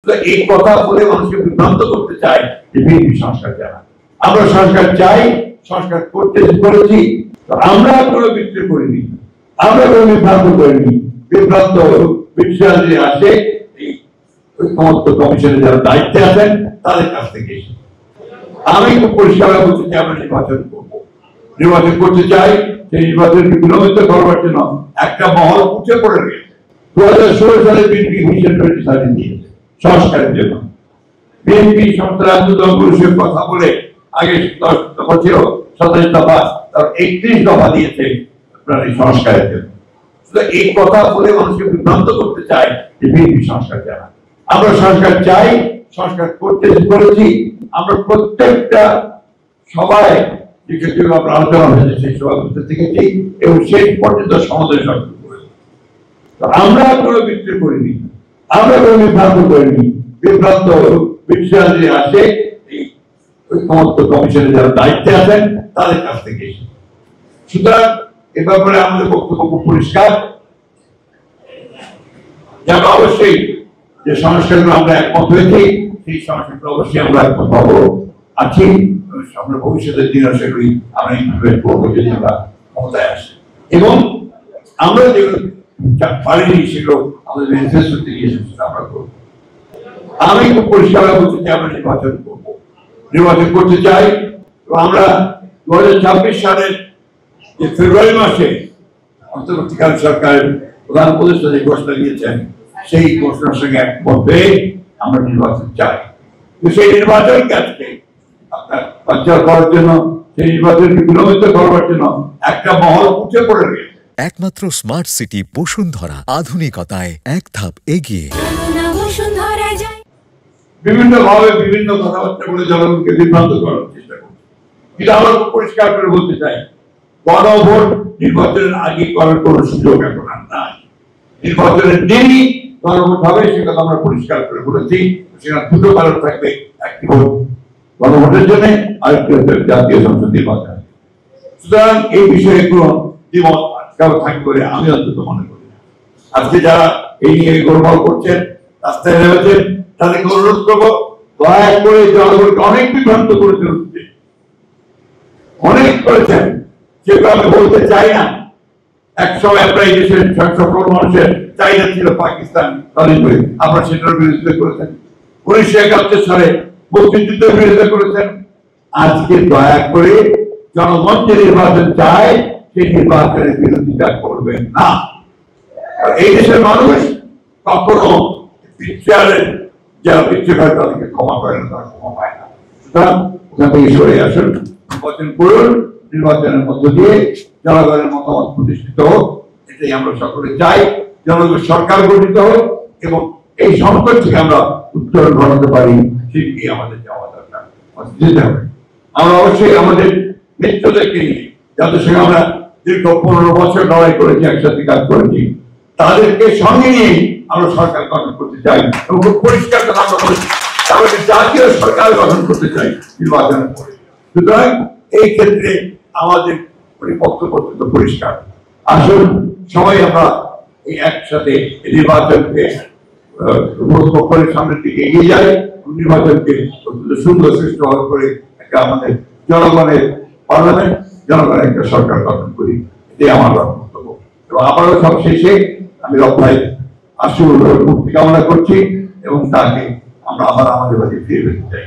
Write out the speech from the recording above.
তো এই কথা বলে মানুষকে বিভ্রান্ত করতে চায় যে বিএনপি সংস্কার চায় না। আমরা সংস্কার চাই, সংস্কার করতে করেছি। আমরা কোনো বিক্রি করিনি, আমরা কোনো বিভ্রান্ত করিনি। বিভ্রান্ত বিশ্বাস যে আসে এই সমস্ত কমিশনের যারা দায়িত্বে আছেন তাদের কাছ থেকে। আমি খুব পরিষ্কার বলতে চাই, আমরা নির্বাচন করবো, নির্বাচন করতে চাই। সেই নির্বাচনকে বিলম্বিত করবার জন্য একটা মহল উঠে পড়ে গেছে। 2016 সালে বিএনপি মিশন 2030 দিয়েছে সংস্কারের জন্য। বিএনপি সমস্ত রাজ্য দলগুলোর সঙ্গে কথা বলে আগে 10 দফা ছিল, 27 দফা, তারপর 31 দফা দিয়েছে আপনার এই সংস্কারের জন্য। এই কথা বলে মানুষকে বিভ্রান্ত করতে চায় যে বিএনপি সংস্কার চায় না। আমরা সংস্কার চাই, সংস্কার করতে করেছি। আমরা প্রত্যেকটা সবাই যেগুলো আমরা আলোচনা হয়েছে সেই সভাগুলোতে দেখেছি এবং শেষ পর্যন্ত সমাধান সফল করেছি। আমরা কোনো বিক্রি করিনি, আমরা কোনো বিভ্রান্ত করিনি। বিভ্রান্ত বিশ্বাস যে আসে এই সমস্ত কমিশনের যারা দায়িত্বে আছেন তাদের কাছ থেকে। সুতরাং এ ব্যাপারে আমাদের বক্তব্য খুব পরিষ্কার। যারা অবশ্যই যে সংস্কারগুলো আমরা একমত হয়েছি সেই সংস্কারগুলো অবশ্যই আমরা একমত হবো আছি। আমরা ভবিষ্যতের দিনে সেগুলি আমরা ইমপ্লিমেন্ট করবো যদি আমরা ক্ষমতায় আসি। এবং আমরা যেগুলো পারিনি সেগুলো আমাদের ম্যানিফেস্টোতে গিয়ে সেটা আমরা করবো। আমি খুব পরিষ্কার বলতে চাই, আমরা নির্বাচন করবো, নির্বাচন করতে চাই। আমরা 2026 সালের যে ফেব্রুয়ারি মাসে অন্তর্বর্তীকালীন সরকারের প্রধান উপদেষ্টা যে ঘোষণা দিয়েছেন সেই ঘোষণার সঙ্গে একমত হয়ে আমরা নির্বাচন চাই। সেই নির্বাচনকে আজকে আপনার বাঞ্চাল করার জন্য, সেই নির্বাচনকে বিলম্বিত করবার জন্য একটা মহল উঠে পড়ে গেছে। একমাত্র স্মার্ট সিটি বসুন্ধরা, আধুনিকতায় এক ধাপ এগিয়ে। বিভিন্ন ভাবে বিভিন্ন কথাবার্তা বলে জনগণকে বিভ্রান্ত করার চেষ্টা করছে। কিন্তু আমরা পরিষ্কার করে বলতে চাই, গণভোট নির্বাচনের আগে করার কোনো সুযোগ এখন আর নাই। নির্বাচনের দিনই গণভোট হবে, সে কথা আমরা পরিষ্কার করে বলেছি। সেখানে দুটো কারণ থাকবে, একটি ভোট গণভোটের জন্য, আরেকটি হচ্ছে জাতীয় সংসদ নির্বাচন। সুতরাং এই বিষয়ে কোনো দ্বিমত কারো থাকবে বলে আমি অন্তত মনে করি না। আজকে যারা এই নিয়ে গোলমাল করছেন, রাস্তায় নেমেছেন, তাদেরকে অনুরোধ করবো, দয়া করে জনগণকে অনেক বিভ্রান্ত করেছেন, অনেক করেছেন, সেগুলো আমি বলতে চাই না। একসময় আপনার এই দেশের সকল মানুষের চাহিদা ছিল পাকিস্তান করে, আপনারা সেটার বিরোধিতা করেছেন। 1971 সালে মুক্তিযুদ্ধের বিরোধিতা করেছেন। আজকে দয়া করে জনগণ যে নির্বাচন চায় সেই নির্বাচনের বিরোধিতা করবেন না। এই দেশের মানুষ কখনো যারা পিছিয়ে হয় তাদেরকে ক্ষমা করেন, তারা ক্ষমা পায় না। সুতরাং ওখান থেকে সরে আসুন, নির্বাচন করুন, নির্বাচনের মধ্য দিয়ে জনগণের মতামত প্রতিষ্ঠিত হোক, এটাই আমরা সকলে চাই। জনগণ সরকার গঠিত হোক এবং এই সংকট থেকে আমরা উত্তরণ ঘটাতে পারি, সেটি আমাদের যাওয়া দরকার, যেতে হবে। আমরা অবশ্যই আমাদের মিত্রদেরকে নিয়ে, যাদের সঙ্গে আমরা দীর্ঘ 15 বছর লড়াই করেছি, একসাথে কাজ করেছি, তাদেরকে সঙ্গে নিয়ে আমরা সরকার গঠন করতে চাই এবং খুব পরিষ্কার কথা আমরা বলেছি, তাহলে জাতীয় সরকার গঠন করতে চাই নির্বাচনের পরে। সুতরাং এই ক্ষেত্রে আমাদের বক্তব্য পরিষ্কার। আসুন সবাই আমরা এই একসাথে নির্বাচনকে সামনের দিকে এগিয়ে যাই, নির্বাচনকে সুন্দর সুষ্ঠু করে একটা আমাদের জনগণের পার্লামেন্ট, জনগণের একটা সরকার গঠন করি, এটাই আমার বক্তব্য। এবং আবারও সব শেষে আমি রক্ষায় মুক্তি কামনা করছি এবং তাকে আমরা আবার আমাদের বাড়ি ফিরে পেতে চাই।